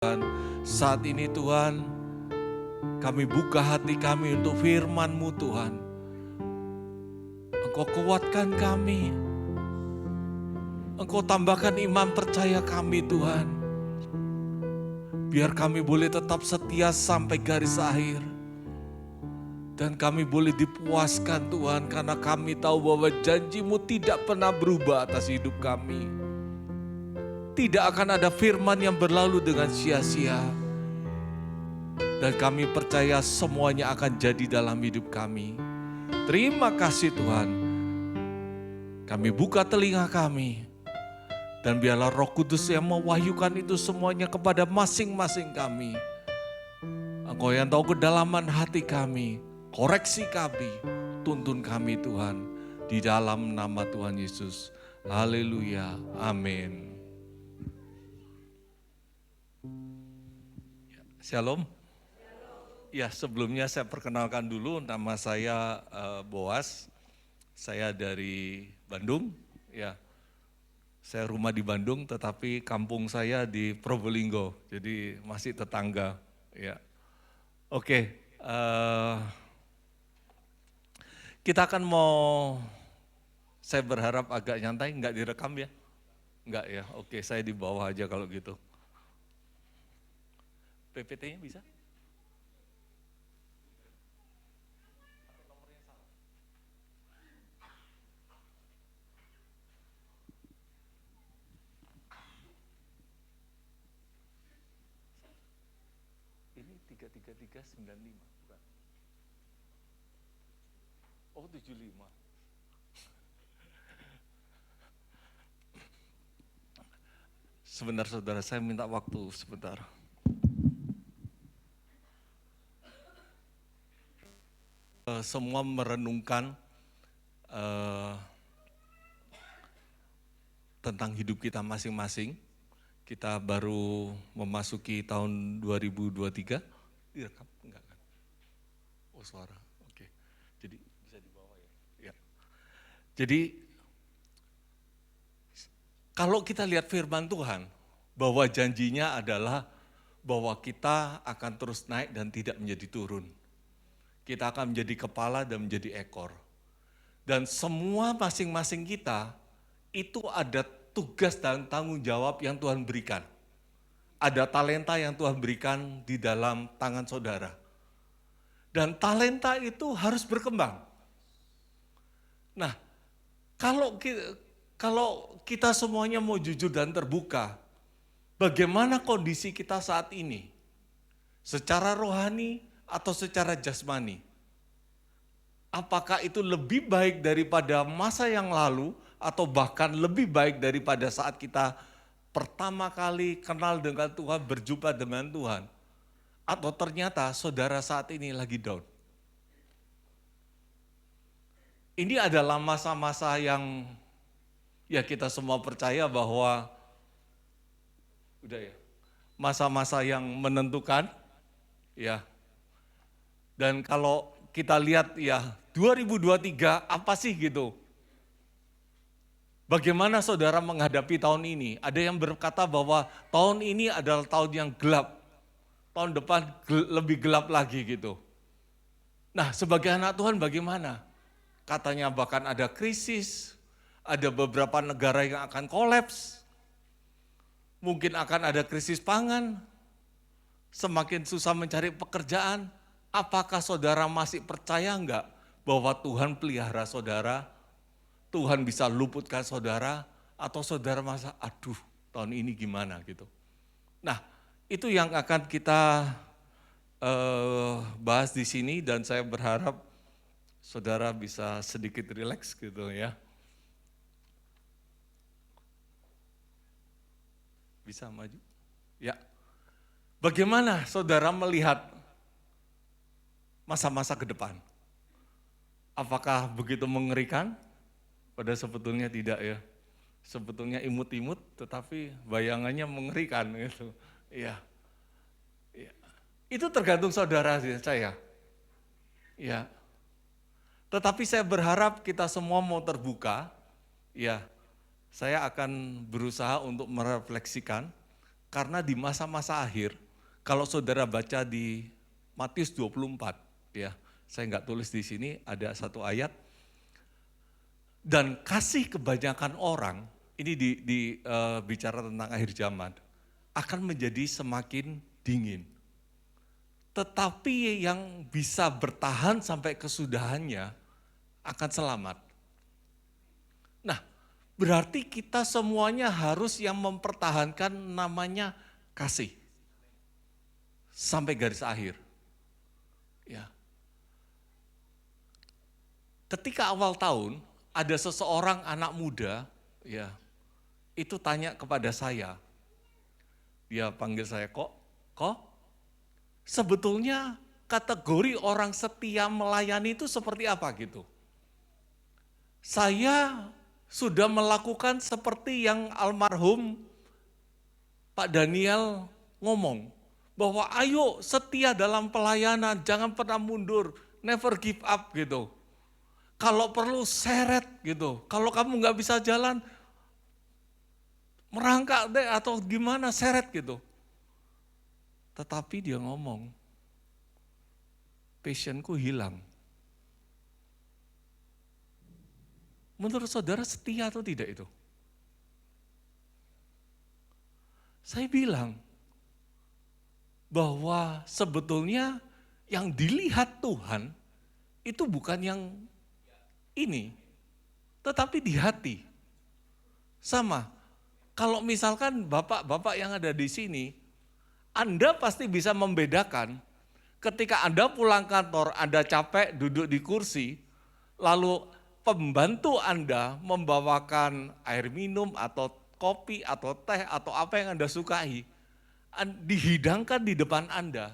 Tuhan, saat ini Tuhan, kami buka hati kami untuk firman-Mu Tuhan. Engkau kuatkan kami, Engkau tambahkan iman percaya kami Tuhan. Biar kami boleh tetap setia sampai garis akhir. Dan kami boleh dipuaskan Tuhan, karena kami tahu bahwa janji-Mu tidak pernah berubah atas hidup kami. Tidak akan ada firman yang berlalu dengan sia-sia. Dan kami percaya semuanya akan jadi dalam hidup kami. Terima kasih Tuhan. Kami buka telinga kami. Dan biarlah Roh Kudus yang mewahyukan itu semuanya kepada masing-masing kami. Engkau yang tahu kedalaman hati kami. Koreksi kami. Tuntun kami Tuhan. Di dalam nama Tuhan Yesus. Haleluya. Amin. Shalom. Ya, sebelumnya saya perkenalkan dulu, nama saya Boas. Saya dari Bandung. Ya, saya rumah di Bandung, tetapi kampung saya di Probolinggo, jadi masih tetangga. Ya, oke. Kita akan saya berharap agak nyantai, nggak direkam ya? Nggak ya, oke, saya di bawah aja kalau gitu. PPT-nya bisa? Ini 33395, bukan? Oh, 75. Sebentar saudara, saya minta waktu sebentar. Semua merenungkan tentang hidup kita masing-masing. Kita baru memasuki tahun 2023. Direkam? Enggak kan? Oh, suara. Oke. Jadi bisa dibawa ya. Ya. Jadi kalau kita lihat firman Tuhan, bahwa janjinya adalah bahwa kita akan terus naik dan tidak menjadi turun. Kita akan menjadi kepala dan menjadi ekor. Dan semua masing-masing kita itu ada tugas dan tanggung jawab yang Tuhan berikan. Ada talenta yang Tuhan berikan di dalam tangan saudara. Dan talenta itu harus berkembang. Nah, kalau kita semuanya mau jujur dan terbuka, bagaimana kondisi kita saat ini? Secara rohani atau secara jasmani? Apakah itu lebih baik daripada masa yang lalu atau bahkan lebih baik daripada saat kita pertama kali kenal dengan Tuhan, berjumpa dengan Tuhan? Atau ternyata saudara saat ini lagi down? Ini adalah masa-masa yang ya kita semua percaya bahwa udah ya, masa-masa yang menentukan ya. Dan kalau kita lihat ya 2023 apa sih gitu? Bagaimana saudara menghadapi tahun ini? Ada yang berkata bahwa tahun ini adalah tahun yang gelap. Tahun depan lebih gelap lagi gitu. Nah, sebagai anak Tuhan bagaimana? Katanya bahkan ada krisis, ada beberapa negara yang akan kolaps. Mungkin akan ada krisis pangan, semakin susah mencari pekerjaan. Apakah saudara masih percaya enggak bahwa Tuhan pelihara saudara, Tuhan bisa luputkan saudara, atau saudara masa aduh tahun ini gimana gitu. Nah itu yang akan kita bahas di sini dan saya berharap saudara bisa sedikit rileks gitu ya. Bisa maju? Ya. Bagaimana saudara melihat masa-masa ke depan? Apakah begitu mengerikan? Pada sebetulnya tidak ya. Sebetulnya imut-imut tetapi bayangannya mengerikan gitu. Iya. Ya. Itu tergantung saudara saya. Ya. Tetapi saya berharap kita semua mau terbuka. Ya. Saya akan berusaha untuk merefleksikan Karena di masa-masa akhir, kalau saudara baca di Matius 24, ya, saya nggak tulis di sini, ada satu ayat, dan kasih kebanyakan orang, ini bicara tentang akhir zaman, akan menjadi semakin dingin. Tetapi yang bisa bertahan sampai kesudahannya akan selamat. Nah, berarti kita semuanya harus yang mempertahankan namanya kasih. Sampai garis akhir. Ya. Ketika awal tahun, ada seseorang anak muda, ya, itu tanya kepada saya. Dia panggil saya, kok, sebetulnya kategori orang setia melayani itu seperti apa gitu. Saya sudah melakukan seperti yang almarhum Pak Daniel ngomong, bahwa ayo setia dalam pelayanan, jangan pernah mundur, never give up gitu. Kalau perlu seret gitu, kalau kamu nggak bisa jalan, merangkak deh atau gimana, seret gitu. Tetapi dia ngomong, passionku hilang. Menurut saudara setia atau tidak itu? Saya bilang bahwa sebetulnya yang dilihat Tuhan itu bukan yang ini, tetapi di hati. Sama, kalau misalkan bapak-bapak yang ada di sini, Anda pasti bisa membedakan ketika Anda pulang kantor, Anda capek duduk di kursi, lalu pembantu Anda membawakan air minum atau kopi atau teh atau apa yang Anda sukai, dihidangkan di depan Anda.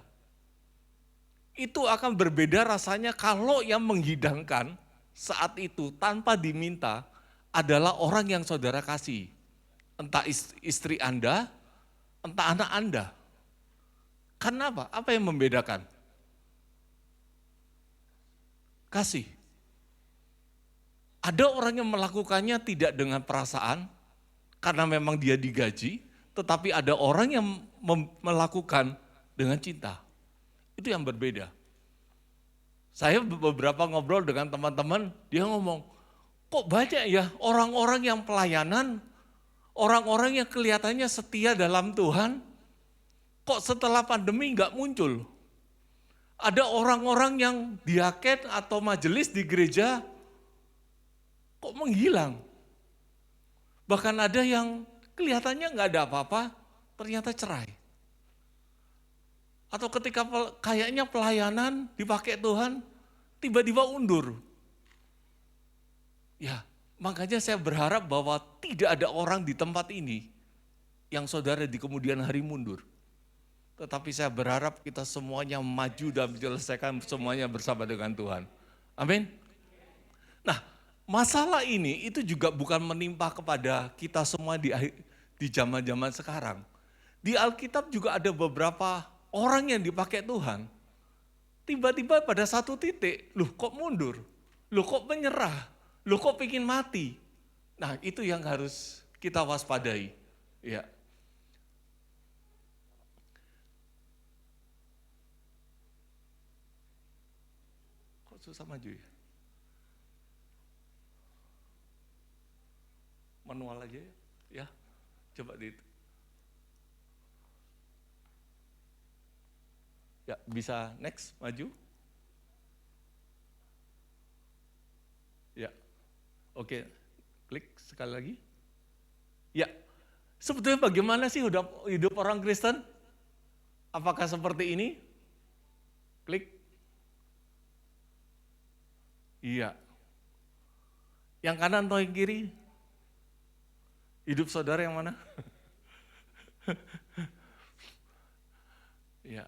Itu akan berbeda rasanya kalau yang menghidangkan saat itu tanpa diminta adalah orang yang saudara kasih. Entah istri Anda, entah anak Anda. Kenapa? Apa yang membedakan? Kasih. Ada orang yang melakukannya tidak dengan perasaan, karena memang dia digaji, tetapi ada orang yang melakukan dengan cinta. Itu yang berbeda. Saya beberapa ngobrol dengan teman-teman, dia ngomong, kok banyak ya orang-orang yang pelayanan, orang-orang yang kelihatannya setia dalam Tuhan, kok setelah pandemi nggak muncul? Ada orang-orang yang diaken atau majelis di gereja, kok menghilang? Bahkan ada yang kelihatannya nggak ada apa-apa, ternyata cerai. Atau ketika kayaknya pelayanan dipakai Tuhan, tiba-tiba undur. Ya, makanya saya berharap bahwa tidak ada orang di tempat ini yang saudara di kemudian hari mundur. Tetapi saya berharap kita semuanya maju dan menyelesaikan semuanya bersama dengan Tuhan. Amin. Nah, masalah ini itu juga bukan menimpa kepada kita semua di zaman-zaman sekarang. Di Alkitab juga ada beberapa orang yang dipakai Tuhan. Tiba-tiba pada satu titik, loh kok mundur? Loh kok menyerah? Loh kok pengen mati? Nah, itu yang harus kita waspadai. Ya. Kok susah maju ya? Manual aja ya. Coba di ya, bisa next, maju. Ya. Oke, klik sekali lagi. Ya. Sebetulnya bagaimana sih hidup orang Kristen? Apakah seperti ini? Klik. Iya. Yang kanan atau yang kiri? Hidup saudara yang mana? Ya.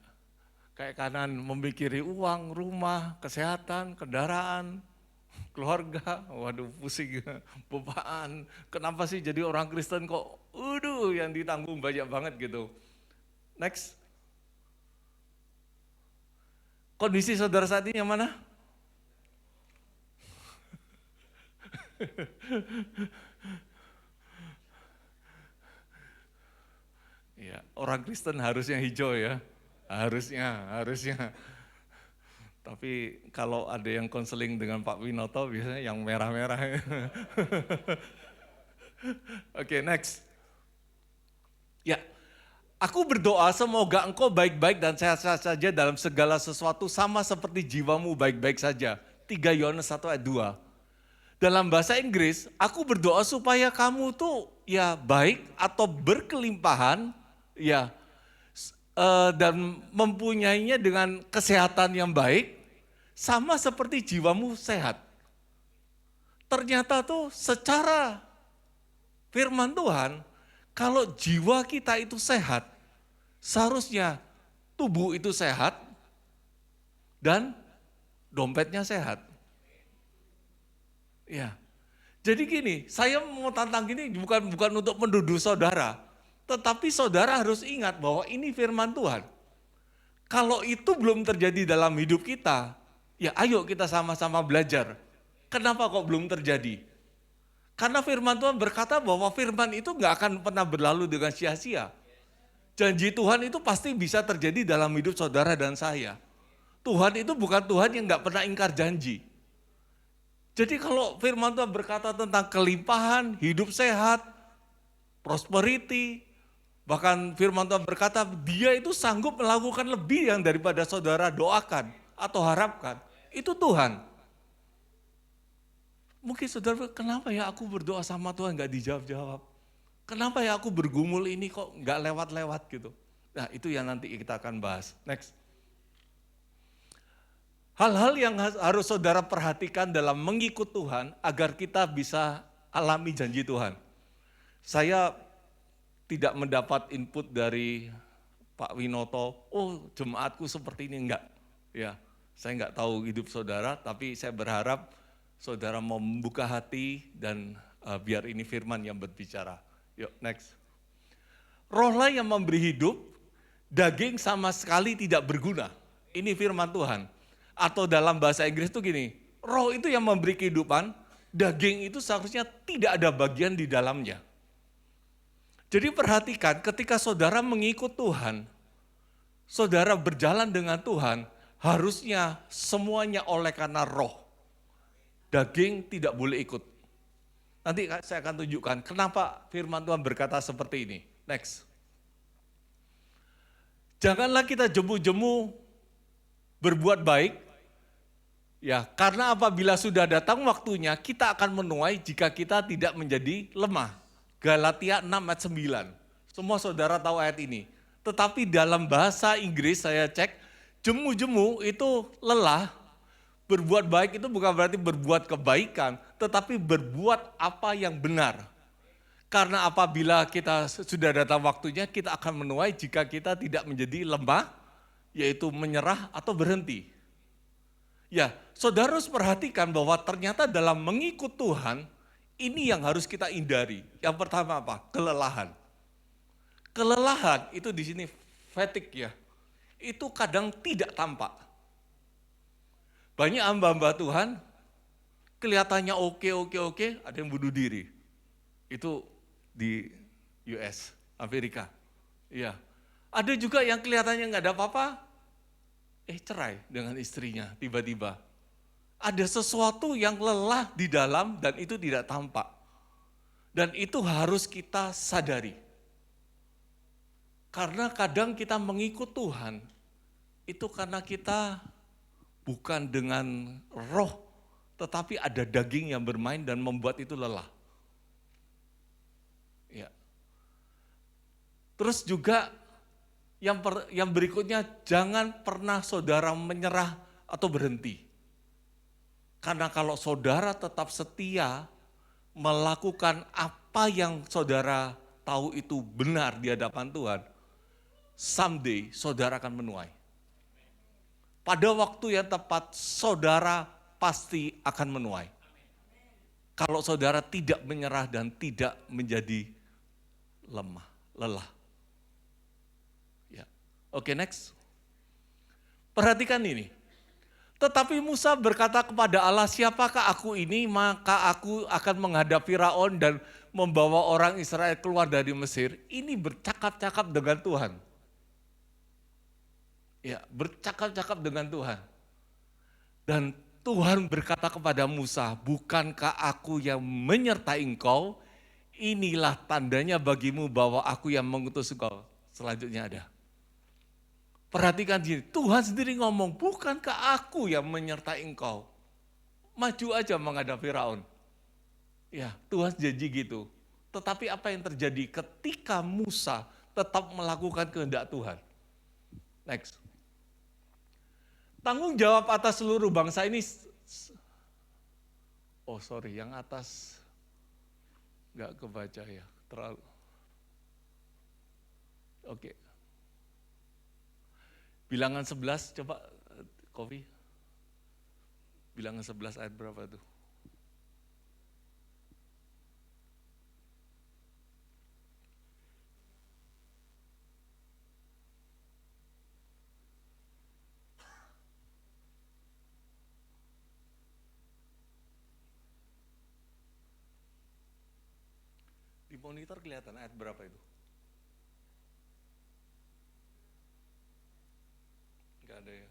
Kayak kanan memikiri uang, rumah, kesehatan, kendaraan, keluarga. Waduh, pusing, beban. Kenapa sih jadi orang Kristen kok yang ditanggung banyak banget gitu. Next. Kondisi saudara saat ini yang mana? Ya, orang Kristen harusnya hijau ya. Harusnya. Tapi kalau ada yang konseling dengan Pak Winoto biasanya yang merah-merah. Oke, next. Ya, aku berdoa semoga engkau baik-baik dan sehat-sehat saja dalam segala sesuatu sama seperti jiwamu baik-baik saja. 3 Yohanes 1 ayat 2. Dalam bahasa Inggris, aku berdoa supaya kamu tuh ya baik atau berkelimpahan, ya dan mempunyainya dengan kesehatan yang baik, sama seperti jiwamu sehat. Ternyata tuh secara firman Tuhan, kalau jiwa kita itu sehat, seharusnya tubuh itu sehat dan dompetnya sehat. Ya. Jadi gini, saya mau tantang gini bukan untuk menduduh saudara, tetapi saudara harus ingat bahwa ini firman Tuhan. Kalau itu belum terjadi dalam hidup kita, ya ayo kita sama-sama belajar. Kenapa kok belum terjadi? Karena firman Tuhan berkata bahwa firman itu nggak akan pernah berlalu dengan sia-sia. Janji Tuhan itu pasti bisa terjadi dalam hidup saudara dan saya. Tuhan itu bukan Tuhan yang nggak pernah ingkar janji. Jadi kalau firman Tuhan berkata tentang kelimpahan, hidup sehat, prosperity, bahkan firman Tuhan berkata dia itu sanggup melakukan lebih yang daripada saudara doakan atau harapkan. Itu Tuhan. Mungkin saudara berkata, kenapa ya aku berdoa sama Tuhan gak dijawab-jawab? Kenapa ya aku bergumul ini kok gak lewat-lewat gitu? Nah itu yang nanti kita akan bahas. Next. Hal-hal yang harus saudara perhatikan dalam mengikut Tuhan agar kita bisa alami janji Tuhan. Saya tidak mendapat input dari Pak Winoto, oh jemaatku seperti ini, enggak. Ya, saya enggak tahu hidup saudara, tapi saya berharap saudara mau membuka hati dan biar ini firman yang berbicara. Yuk next. Rohlah yang memberi hidup, daging sama sekali tidak berguna. Ini firman Tuhan. Atau dalam bahasa Inggris itu gini, roh itu yang memberi kehidupan, daging itu seharusnya tidak ada bagian di dalamnya. Jadi perhatikan ketika saudara mengikut Tuhan, saudara berjalan dengan Tuhan, harusnya semuanya oleh karena roh. Daging tidak boleh ikut. Nanti saya akan tunjukkan kenapa firman Tuhan berkata seperti ini. Next. Janganlah kita jemu-jemu berbuat baik. Ya, karena apabila sudah datang waktunya, kita akan menuai jika kita tidak menjadi lemah. Galatia 6 ayat 9. Semua saudara tahu ayat ini. Tetapi dalam bahasa Inggris saya cek, jemu-jemu itu lelah, berbuat baik itu bukan berarti berbuat kebaikan, tetapi berbuat apa yang benar. Karena apabila kita sudah datang waktunya, kita akan menuai jika kita tidak menjadi lemah, yaitu menyerah atau berhenti. Ya, saudara harus perhatikan bahwa ternyata dalam mengikut Tuhan, ini yang harus kita hindari. Yang pertama apa? Kelelahan. Kelelahan itu di sini fatigue ya. Itu kadang tidak tampak. Banyak hamba-hamba Tuhan, kelihatannya oke, ada yang bunuh diri. Itu di US, Amerika. Iya. Ada juga yang kelihatannya nggak ada apa-apa, cerai dengan istrinya tiba-tiba. Ada sesuatu yang lelah di dalam dan itu tidak tampak. Dan itu harus kita sadari. Karena kadang kita mengikut Tuhan, itu karena kita bukan dengan roh, tetapi ada daging yang bermain dan membuat itu lelah. Ya. Terus juga yang berikutnya, jangan pernah saudara menyerah atau berhenti. Karena kalau saudara tetap setia melakukan apa yang saudara tahu itu benar di hadapan Tuhan, someday saudara akan menuai. Pada waktu yang tepat saudara pasti akan menuai. Kalau saudara tidak menyerah dan tidak menjadi lelah. Oke, next. Perhatikan ini. Tetapi Musa berkata kepada Allah, siapakah aku ini? Maka aku akan menghadap Firaun dan membawa orang Israel keluar dari Mesir, ini bercakap-cakap dengan Tuhan. Ya, bercakap-cakap dengan Tuhan. Dan Tuhan berkata kepada Musa, bukankah aku yang menyertai engkau? Inilah tandanya bagimu bahwa aku yang mengutus engkau. Selanjutnya ada. Perhatikan gini, Tuhan sendiri ngomong, bukankah aku yang menyertai engkau? Maju aja menghadap Firaun. Ya, Tuhan janji gitu. Tetapi apa yang terjadi ketika Musa tetap melakukan kehendak Tuhan? Next. Tanggung jawab atas seluruh bangsa ini, yang atas nggak kebaca ya, terlalu. Oke. Bilangan 11, coba Kofi. Bilangan 11 ayat berapa tuh? Di monitor kelihatan ayat berapa itu? Enggak ada ya.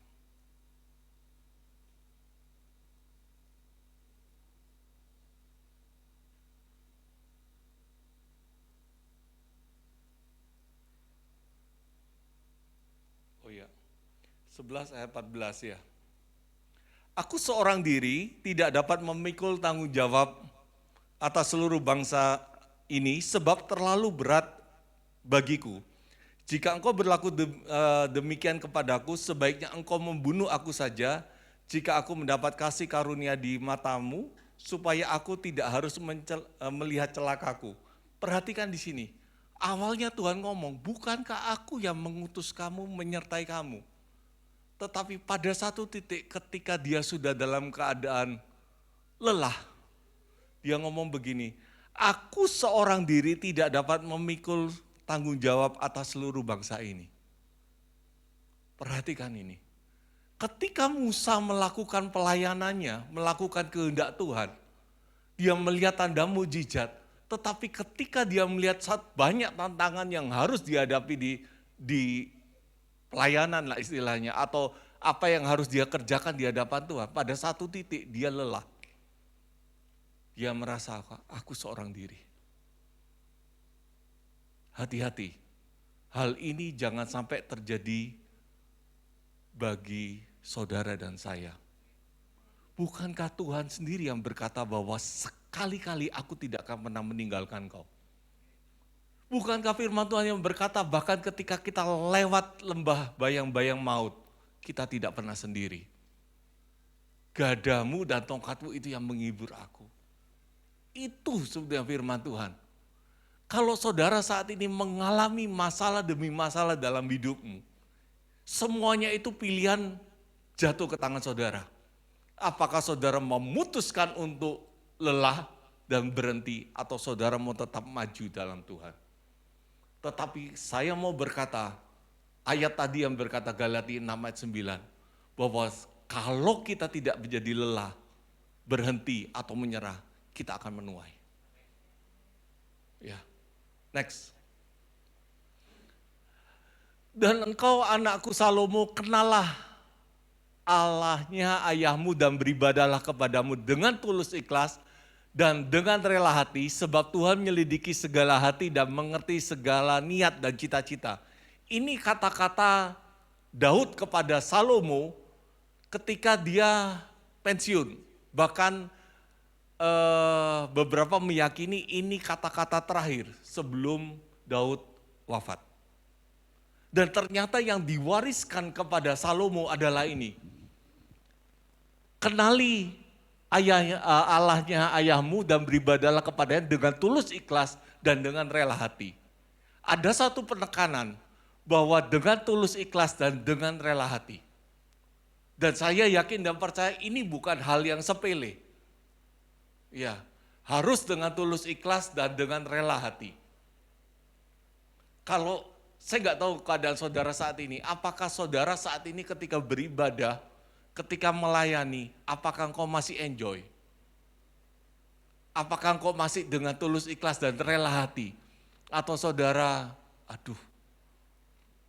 Oh iya, 11 ayat 14 ya. Aku seorang diri tidak dapat memikul tanggung jawab atas seluruh bangsa ini sebab terlalu berat bagiku. Jika engkau berlaku demikian kepadaku, sebaiknya engkau membunuh aku saja jika aku mendapat kasih karunia di matamu, supaya aku tidak harus melihat celakaku. Perhatikan di sini, awalnya Tuhan ngomong, bukankah aku yang mengutus kamu, menyertai kamu? Tetapi pada satu titik ketika dia sudah dalam keadaan lelah, dia ngomong begini, aku seorang diri tidak dapat memikul tanggung jawab atas seluruh bangsa ini. Perhatikan ini. Ketika Musa melakukan pelayanannya, melakukan kehendak Tuhan, dia melihat tanda mujizat, tetapi ketika dia melihat banyak tantangan yang harus dihadapi di pelayanan lah istilahnya, atau apa yang harus dia kerjakan di hadapan Tuhan, pada satu titik dia lelah. Dia merasa, aku seorang diri. Hati-hati, hal ini jangan sampai terjadi bagi saudara dan saya. Bukankah Tuhan sendiri yang berkata bahwa sekali-kali aku tidak akan pernah meninggalkan kau? Bukankah firman Tuhan yang berkata bahkan ketika kita lewat lembah bayang-bayang maut, kita tidak pernah sendiri. Gadamu dan tongkatmu itu yang menghibur aku. Itu sebenarnya firman Tuhan. Kalau saudara saat ini mengalami masalah demi masalah dalam hidupmu, semuanya itu pilihan jatuh ke tangan saudara. Apakah saudara memutuskan untuk lelah dan berhenti, atau saudara mau tetap maju dalam Tuhan? Tetapi saya mau berkata, ayat tadi yang berkata Galatia 6 ayat 9, bahwa kalau kita tidak menjadi lelah, berhenti atau menyerah, kita akan menuai. Ya, next. Dan engkau anakku Salomo, kenalah Allahnya ayahmu dan beribadalah kepadamu dengan tulus ikhlas dan dengan rela hati, sebab Tuhan menyelidiki segala hati dan mengerti segala niat dan cita-cita. Ini kata-kata Daud kepada Salomo ketika dia pensiun. Bahkan beberapa meyakini ini kata-kata terakhir sebelum Daud wafat. Dan ternyata yang diwariskan kepada Salomo adalah ini. Kenali Allahnya ayahmu dan beribadalah kepadanya dengan tulus ikhlas dan dengan rela hati. Ada satu penekanan bahwa dengan tulus ikhlas dan dengan rela hati. Dan saya yakin dan percaya ini bukan hal yang sepele. Ya, harus dengan tulus ikhlas dan dengan rela hati. Kalau saya nggak tahu keadaan saudara saat ini, apakah saudara saat ini ketika beribadah, ketika melayani, apakah engkau masih enjoy? Apakah engkau masih dengan tulus ikhlas dan rela hati? Atau saudara, aduh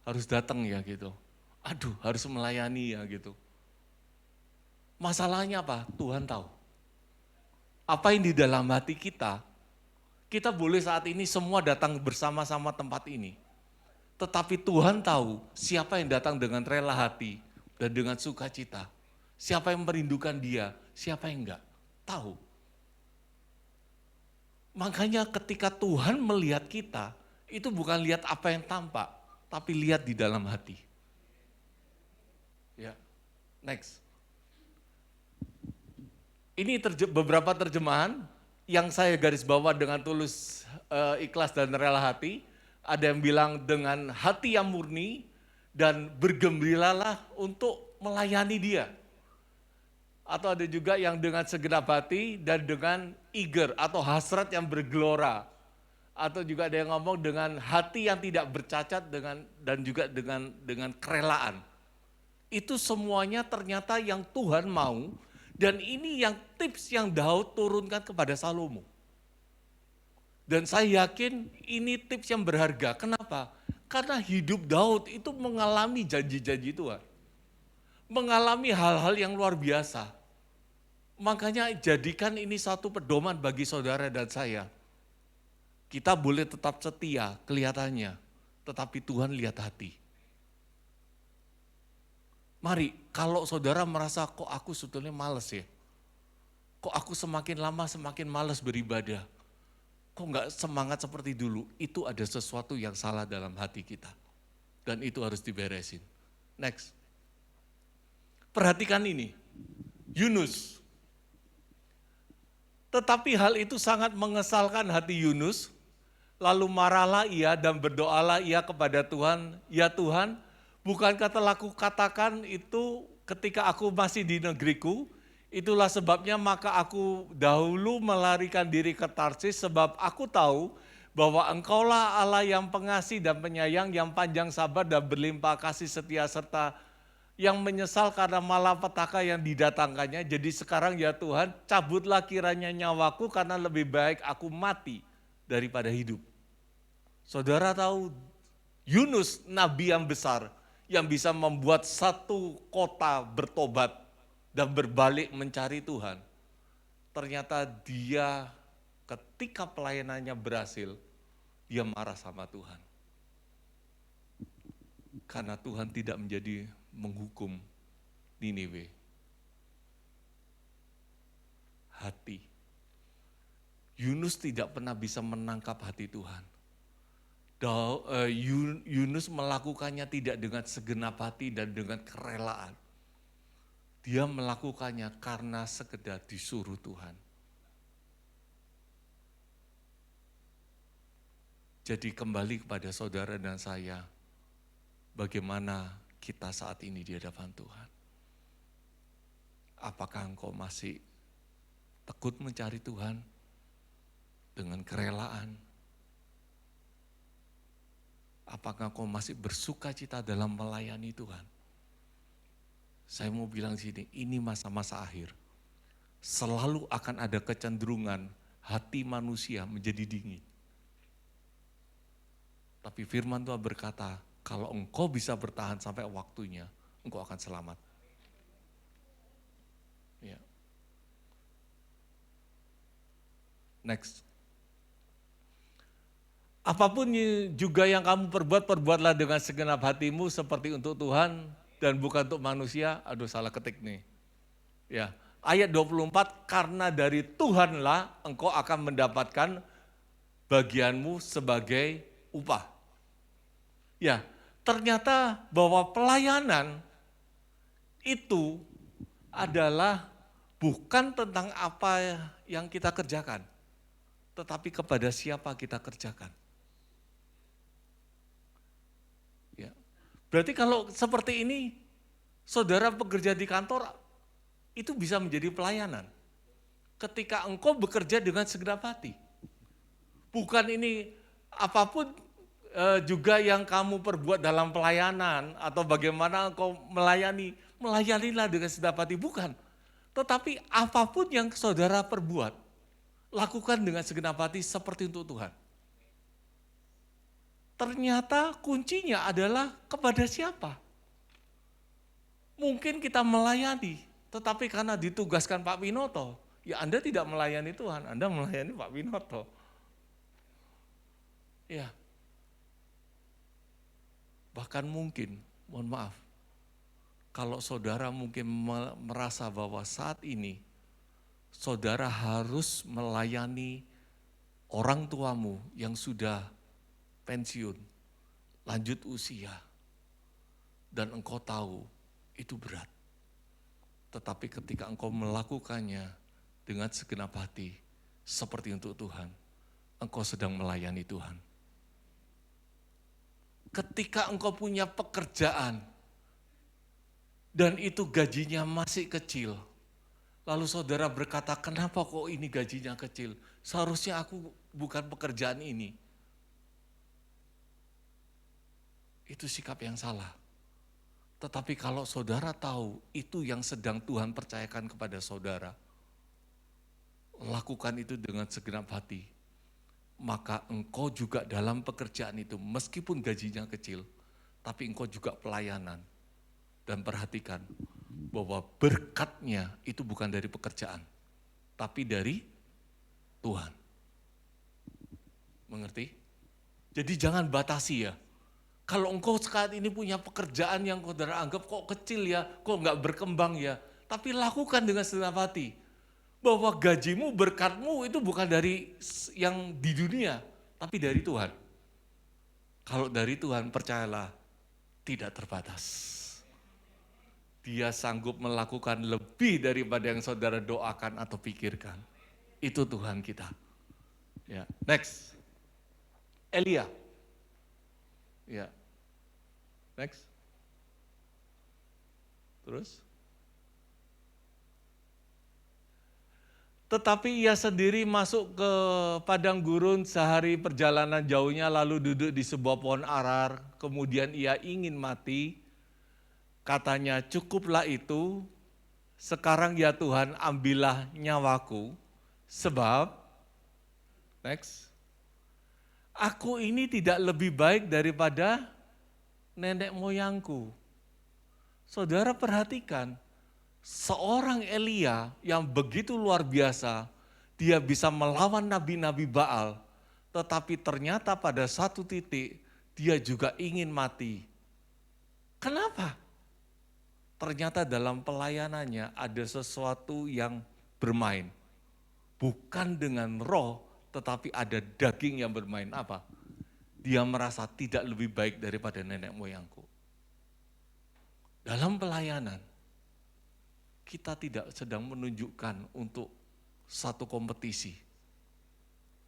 harus datang ya gitu. Aduh harus melayani ya gitu. Masalahnya apa? Tuhan tahu. Apa yang di dalam hati kita, kita boleh saat ini semua datang bersama-sama tempat ini. Tetapi Tuhan tahu siapa yang datang dengan rela hati dan dengan sukacita. Siapa yang merindukan dia, siapa yang enggak. Tahu. Makanya ketika Tuhan melihat kita, itu bukan lihat apa yang tampak, tapi lihat di dalam hati. Ya, next. Ini beberapa terjemahan yang saya garis bawah dengan tulus, ikhlas dan rela hati. Ada yang bilang dengan hati yang murni dan bergembiralah untuk melayani dia. Atau ada juga yang dengan segenap hati dan dengan eager atau hasrat yang bergelora. Atau juga ada yang ngomong dengan hati yang tidak bercacat dan juga dengan kerelaan. Itu semuanya ternyata yang Tuhan mau, dan ini yang tips yang Daud turunkan kepada Salomo. Dan saya yakin ini tips yang berharga. Kenapa? Karena hidup Daud itu mengalami janji-janji Tuhan. Mengalami hal-hal yang luar biasa. Makanya jadikan ini satu pedoman bagi saudara dan saya. Kita boleh tetap setia kelihatannya, tetapi Tuhan lihat hati. Mari, kalau saudara merasa kok aku sebetulnya males ya. Kok aku semakin lama semakin males beribadah. Kok enggak semangat seperti dulu. Itu ada sesuatu yang salah dalam hati kita. Dan itu harus diberesin. Next. Perhatikan ini. Yunus. Tetapi hal itu sangat mengesalkan hati Yunus. Lalu marahlah ia dan berdoalah ia kepada Tuhan. Ya Tuhan, bukankah telah kukatakan itu ketika aku masih di negeriku, itulah sebabnya maka aku dahulu melarikan diri ke Tarsis, sebab aku tahu bahwa Engkaulah Allah yang pengasih dan penyayang, yang panjang sabar dan berlimpah kasih setia, serta yang menyesal karena malapetaka yang didatangkannya. Jadi sekarang ya Tuhan, cabutlah kiranya nyawaku karena lebih baik aku mati daripada hidup. Saudara tahu Yunus nabi yang besar, yang bisa membuat satu kota bertobat dan berbalik mencari Tuhan. Ternyata dia ketika pelayanannya berhasil, dia marah sama Tuhan. Karena Tuhan tidak menjadi menghukum Niniwe. Hati. Yunus tidak pernah bisa menangkap hati Tuhan. Yunus melakukannya tidak dengan segenap hati dan dengan kerelaan. Dia melakukannya karena sekedar disuruh Tuhan. Jadi kembali kepada saudara dan saya, bagaimana kita saat ini di hadapan Tuhan. Apakah engkau masih tekun mencari Tuhan dengan kerelaan? Apakah engkau masih bersuka cita dalam melayani Tuhan? Saya mau bilang sini, ini masa-masa akhir. Selalu akan ada kecenderungan hati manusia menjadi dingin. Tapi firman Tuhan berkata, kalau engkau bisa bertahan sampai waktunya, engkau akan selamat. Ya. Next. Apapun juga yang kamu perbuat, perbuatlah dengan segenap hatimu seperti untuk Tuhan dan bukan untuk manusia. Aduh salah ketik nih. Ya, ayat 24, karena dari Tuhanlah engkau akan mendapatkan bagianmu sebagai upah. Ya, ternyata bahwa pelayanan itu adalah bukan tentang apa yang kita kerjakan, tetapi kepada siapa kita kerjakan. Ya. Berarti kalau seperti ini, saudara pekerja di kantor, itu bisa menjadi pelayanan. Ketika engkau bekerja dengan segenap hati. Bukan ini apapun juga yang kamu perbuat dalam pelayanan, atau bagaimana engkau melayanilah dengan segenap hati, bukan. Tetapi apapun yang saudara perbuat, Lakukan dengan segenap hati seperti untuk Tuhan. Ternyata kuncinya adalah kepada siapa? Mungkin kita melayani, tetapi karena ditugaskan Pak Winoto, ya Anda tidak melayani Tuhan, Anda melayani Pak Winoto. Ya. Bahkan mungkin, mohon maaf, kalau saudara mungkin merasa bahwa saat ini saudara harus melayani orang tuamu yang sudah pensiun, lanjut usia, dan engkau tahu itu berat. Tetapi ketika engkau melakukannya dengan segenap hati, seperti untuk Tuhan, engkau sedang melayani Tuhan. Ketika engkau punya pekerjaan, dan itu gajinya masih kecil, lalu saudara berkata, kenapa kok ini gajinya kecil? Seharusnya aku bukan pekerjaan ini. Itu sikap yang salah. Tetapi kalau saudara tahu itu yang sedang Tuhan percayakan kepada saudara, lakukan itu dengan segenap hati. Maka engkau juga dalam pekerjaan itu, meskipun gajinya kecil, tapi engkau juga pelayanan. Dan perhatikan bahwa berkatnya itu bukan dari pekerjaan, tapi dari Tuhan. Mengerti? Jadi jangan batasi ya. Kalau engkau saat ini punya pekerjaan yang saudara anggap kok kecil ya, kok enggak berkembang ya, tapi lakukan dengan segenap hati. Bahwa gajimu, berkatmu itu bukan dari yang di dunia, tapi dari Tuhan. Kalau dari Tuhan, percayalah, tidak terbatas. Dia sanggup melakukan lebih daripada yang saudara doakan atau pikirkan. Itu Tuhan kita. Ya, next. Elia. Ya. Next. Terus. Tetapi ia sendiri masuk ke padang gurun sehari perjalanan jauhnya, lalu duduk di sebuah pohon arar. Kemudian ia ingin mati. Katanya, cukuplah itu. Sekarang ya Tuhan, ambillah nyawaku. Sebab, next. Aku ini tidak lebih baik daripada nenek moyangku. Saudara perhatikan, seorang Elia yang begitu luar biasa, dia bisa melawan nabi-nabi Baal, tetapi ternyata pada satu titik dia juga ingin mati. Kenapa? Ternyata dalam pelayanannya ada sesuatu yang bermain. Bukan dengan roh, tetapi ada daging yang bermain. Apa? Dia merasa tidak lebih baik daripada nenek moyangku. Dalam pelayanan, kita tidak sedang menunjukkan untuk satu kompetisi.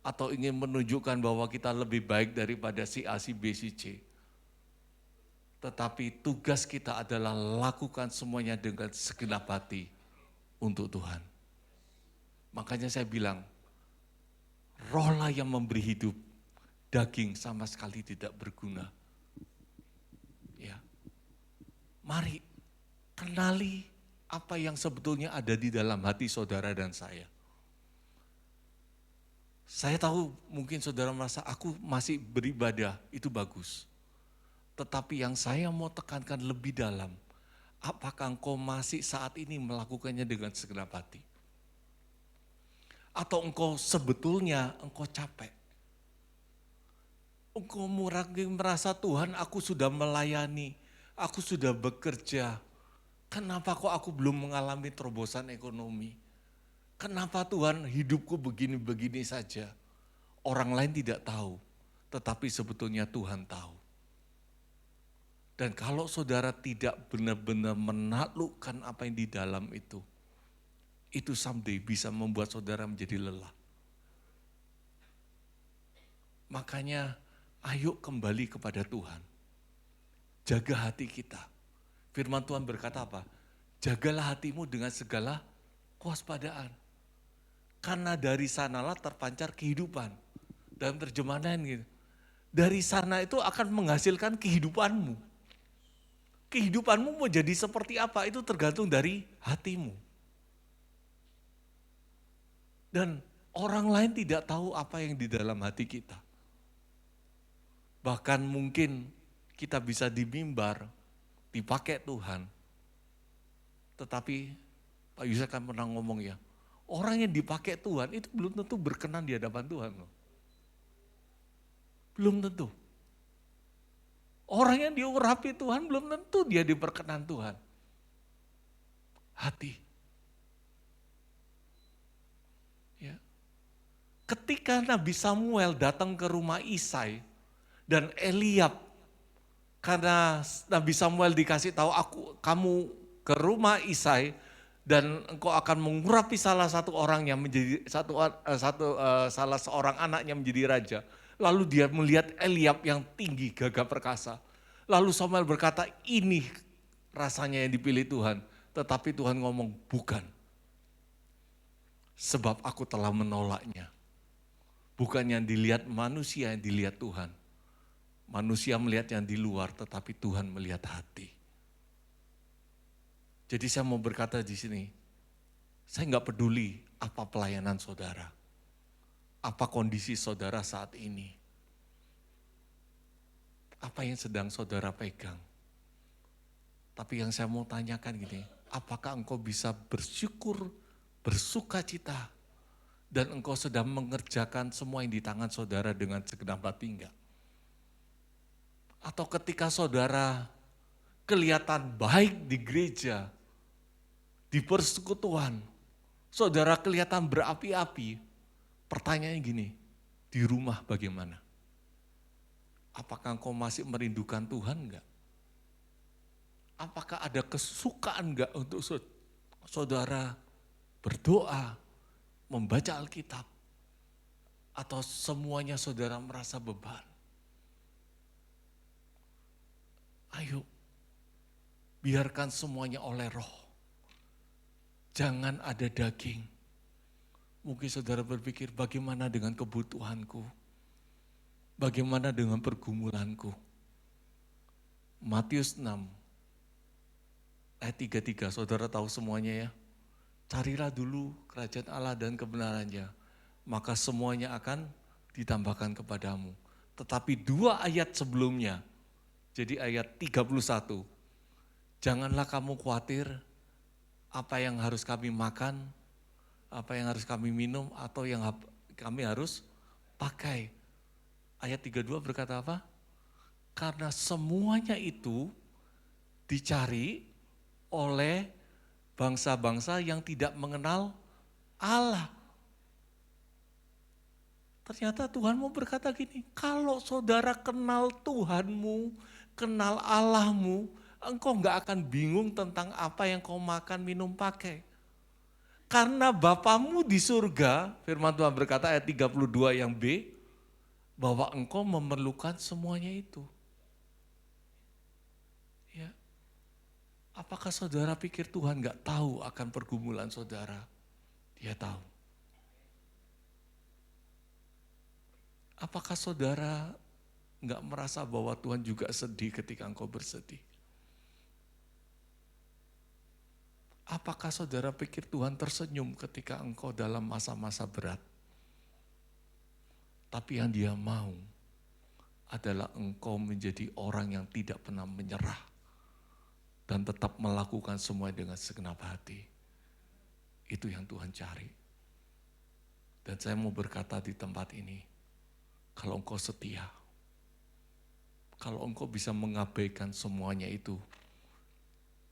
Atau ingin menunjukkan bahwa kita lebih baik daripada si A, si B, si C. Tetapi tugas kita adalah lakukan semuanya dengan segenap hati untuk Tuhan. Makanya saya bilang, rohlah yang memberi hidup, daging sama sekali tidak berguna. Ya. Mari kenali apa yang sebetulnya ada di dalam hati saudara dan saya. Saya tahu mungkin saudara merasa aku masih beribadah, itu bagus. Tetapi yang saya mau tekankan lebih dalam, apakah engkau masih saat ini melakukannya dengan segenap hati? Atau engkau sebetulnya engkau capek? Engkau merasa Tuhan, aku sudah melayani, aku sudah bekerja. Kenapa kok aku belum mengalami terobosan ekonomi? Kenapa Tuhan hidupku begini-begini saja? Orang lain tidak tahu, tetapi sebetulnya Tuhan tahu. Dan kalau saudara tidak benar-benar menaklukkan apa yang di dalam itu someday bisa membuat saudara menjadi lelah. Makanya ayo kembali kepada Tuhan. Jaga hati kita. Firman Tuhan berkata apa? Jagalah hatimu dengan segala kewaspadaan. Karena dari sanalah terpancar kehidupan. Dalam terjemahan lain gitu. Dari sana itu akan menghasilkan kehidupanmu. Kehidupanmu mau jadi seperti apa itu tergantung dari hatimu. Dan Orang lain tidak tahu apa yang di dalam hati kita. Bahkan mungkin kita bisa di mimbar, dipakai Tuhan. Tetapi Pak Yusuf kan pernah ngomong ya, orang yang dipakai Tuhan itu belum tentu berkenan di hadapan Tuhan loh. Belum tentu. Orang yang diurapi Tuhan belum tentu dia diperkenan Tuhan. Hati. Ya. Ketika Nabi Samuel datang ke rumah Isai dan Eliab, karena Nabi Samuel dikasih tahu kamu ke rumah Isai dan engkau akan mengurapi salah satu orang yang menjadi salah seorang anaknya menjadi raja. Lalu dia melihat Eliab yang tinggi, gagah perkasa. Lalu Samuel berkata, ini rasanya yang dipilih Tuhan. Tetapi Tuhan ngomong, bukan. Sebab aku telah menolaknya. Bukan yang dilihat manusia, yang dilihat Tuhan. Manusia melihat yang di luar, tetapi Tuhan melihat hati. Jadi saya mau berkata di sini, saya nggak peduli apa pelayanan saudara. Apa kondisi saudara saat ini? Apa yang sedang saudara pegang? Tapi yang saya mau tanyakan gini, apakah engkau bisa bersyukur, bersuka cita, dan engkau sedang mengerjakan semua yang di tangan saudara dengan segenap hati enggak? Atau ketika saudara kelihatan baik di gereja, di persekutuan, saudara kelihatan berapi-api, pertanyaannya gini, di rumah bagaimana? Apakah engkau masih merindukan Tuhan enggak? Apakah ada kesukaan enggak untuk saudara berdoa, membaca Alkitab? Atau semuanya saudara merasa beban? Ayo, biarkan semuanya oleh Roh. Jangan ada daging. Mungkin saudara berpikir, bagaimana dengan kebutuhanku? Bagaimana dengan pergumulanku? Matius 6, ayat 33, saudara tahu semuanya ya. Carilah dulu kerajaan Allah dan kebenarannya, maka semuanya akan ditambahkan kepadamu. Tetapi 2 ayat sebelumnya, jadi ayat 31, janganlah kamu khawatir apa yang harus kami makan, apa yang harus kami minum, atau yang kami harus pakai. Ayat 32 berkata apa? Karena semuanya itu dicari oleh bangsa-bangsa yang tidak mengenal Allah. Ternyata Tuhan mau berkata gini, kalau saudara kenal Tuhanmu, kenal Allahmu, engkau gak akan bingung tentang apa yang kau makan, minum, pakai. Karena Bapamu di surga, firman Tuhan berkata ayat 32 yang B, bahwa engkau memerlukan semuanya itu. Ya. Apakah saudara pikir Tuhan gak tahu akan pergumulan saudara? Dia tahu. Apakah saudara gak merasa bahwa Tuhan juga sedih ketika engkau bersedih? Apakah saudara pikir Tuhan tersenyum ketika engkau dalam masa-masa berat? Tapi yang Dia mau adalah engkau menjadi orang yang tidak pernah menyerah dan tetap melakukan semua dengan segenap hati. Itu yang Tuhan cari. Dan saya mau berkata di tempat ini, kalau engkau setia, kalau engkau bisa mengabaikan semuanya itu,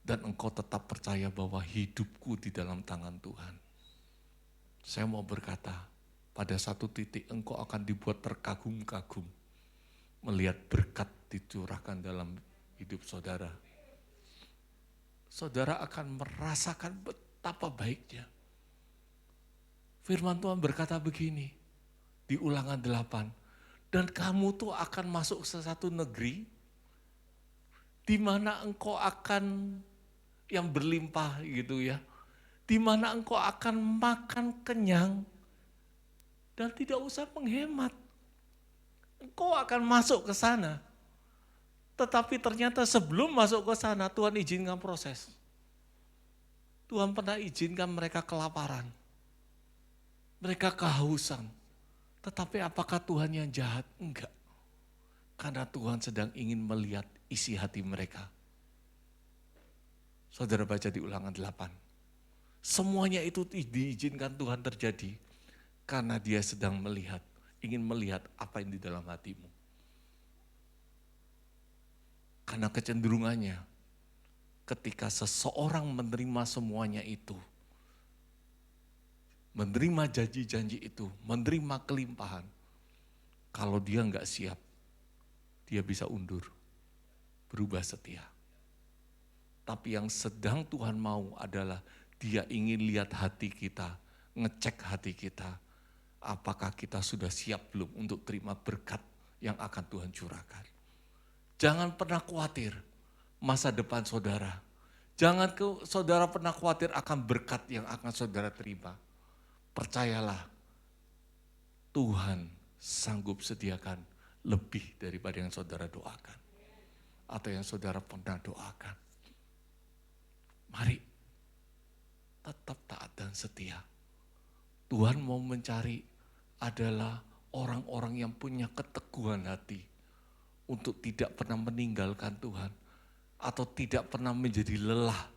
dan engkau tetap percaya bahwa hidupku di dalam tangan Tuhan, saya mau berkata, pada satu titik engkau akan dibuat terkagum-kagum melihat berkat dicurahkan dalam hidup saudara. Saudara akan merasakan betapa baiknya. Firman Tuhan berkata begini di Ulangan 8, dan kamu tuh akan masuk ke satu negeri di mana engkau akan yang berlimpah gitu ya. Di mana engkau akan makan kenyang dan tidak usah menghemat. Engkau akan masuk ke sana. Tetapi ternyata sebelum masuk ke sana Tuhan izinkan proses. Tuhan pernah izinkan mereka kelaparan. Mereka kehausan. Tetapi apakah Tuhan yang jahat? Enggak. Karena Tuhan sedang ingin melihat isi hati mereka. Saudara baca di Ulangan 8. Semuanya itu diizinkan Tuhan terjadi. Karena dia sedang melihat, ingin melihat apa yang di dalam hatimu. Karena kecenderungannya, ketika seseorang menerima semuanya itu, menerima janji-janji itu, menerima kelimpahan, kalau dia enggak siap, dia bisa undur, berubah setia. Tapi yang sedang Tuhan mau adalah dia ingin lihat hati kita, ngecek hati kita. Apakah kita sudah siap belum untuk terima berkat yang akan Tuhan curahkan. Jangan pernah khawatir masa depan saudara. Jangan saudara pernah khawatir akan berkat yang akan saudara terima. Percayalah, Tuhan sanggup sediakan lebih daripada yang saudara doakan. Atau yang saudara pernah doakan. Mari tetap taat dan setia. Tuhan mau mencari adalah orang-orang yang punya keteguhan hati untuk tidak pernah meninggalkan Tuhan atau tidak pernah menjadi lelah,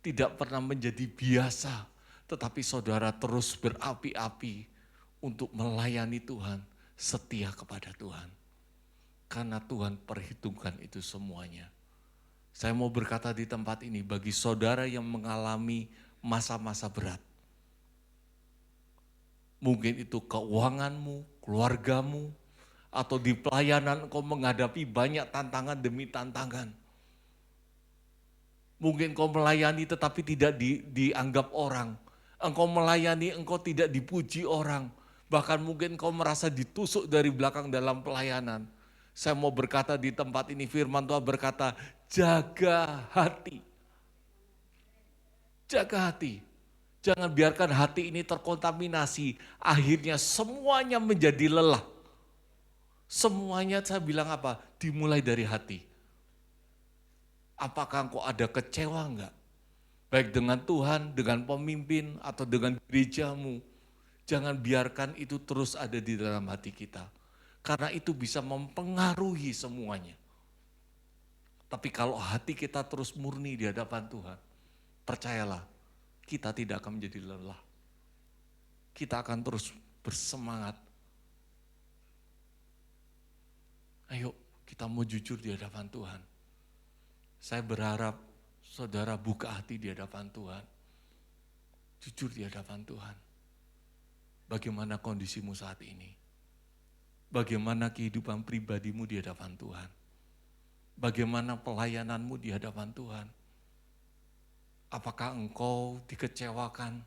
tidak pernah menjadi biasa, tetapi saudara terus berapi-api untuk melayani Tuhan, setia kepada Tuhan. Karena Tuhan perhitungkan itu semuanya. Saya mau berkata di tempat ini bagi saudara yang mengalami masa-masa berat. Mungkin itu keuanganmu, keluargamu, atau di pelayanan engkau menghadapi banyak tantangan demi tantangan. Mungkin engkau melayani tetapi tidak dianggap orang. Engkau melayani, engkau tidak dipuji orang. Bahkan mungkin engkau merasa ditusuk dari belakang dalam pelayanan. Saya mau berkata di tempat ini, firman Tuhan berkata, jaga hati. Jaga hati. Jangan biarkan hati ini terkontaminasi. Akhirnya semuanya menjadi lelah. Semuanya saya bilang apa? Dimulai dari hati. Apakah engkau ada kecewa enggak? Baik dengan Tuhan, dengan pemimpin, atau dengan gerejamu. Jangan biarkan itu terus ada di dalam hati kita. Karena itu bisa mempengaruhi semuanya. Tapi kalau hati kita terus murni di hadapan Tuhan, percayalah, kita tidak akan menjadi lelah. Kita akan terus bersemangat. Ayo kita mau jujur di hadapan Tuhan. Saya berharap saudara buka hati di hadapan Tuhan. Jujur di hadapan Tuhan. Bagaimana kondisimu saat ini? Bagaimana kehidupan pribadimu di hadapan Tuhan? Bagaimana pelayananmu di hadapan Tuhan? Apakah engkau dikecewakan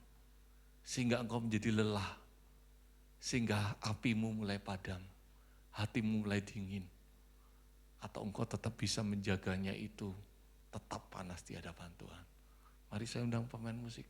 sehingga engkau menjadi lelah? Sehingga apimu mulai padam, hatimu mulai dingin. Atau engkau tetap bisa menjaganya itu tetap panas di hadapan Tuhan. Mari saya undang pemain musik.